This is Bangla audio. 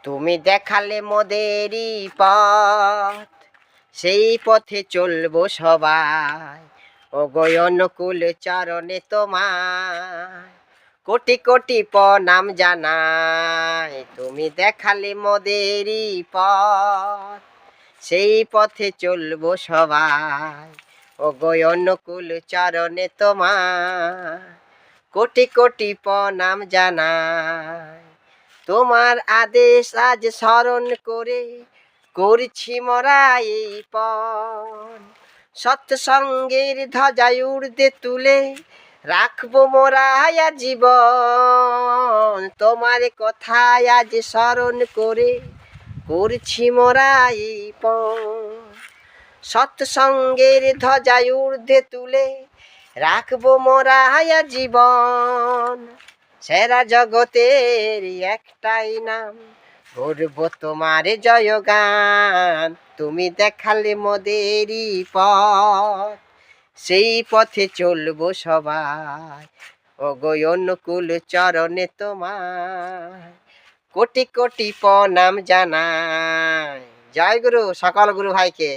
তুমি দেখালে মোদেরই পথ, সেই পথে চলবো সবাই। ও গো অনুকূল চরণে তোমায় কোটি কোটি প্রণাম জানাই। তুমি দেখালে মোদেরই পথ, সেই পথে চলবো সবাই। ও গো অনুকূল চরণে তোমায় কোটি কোটি প্রণাম জানাই। তোমার আদেশ আজ স্মরণ করে করছি মোরা এই পণ। সৎসঙ্গের ধ্বজায় ঊর্ধ্বে তুলে রাখবো মোরা জীবন। তোমার কথায় আজ স্মরণ করে করছি মোরা এই পণ। সৎসঙ্গের ধ্বজায় ঊর্ধ্বে তুলে রাখবো মোরা জীবন। সেরা জগতের একটাই নাম, করবো তোমার জয়গান। তুমি দেখালে মোদেরই পথ, সেই পথে চলবো সবাই। ও গো অনুকূল চরণে তোমায় কোটি কোটি প্রণাম জানাই। জয় গুরু, সকল গুরু ভাইকে।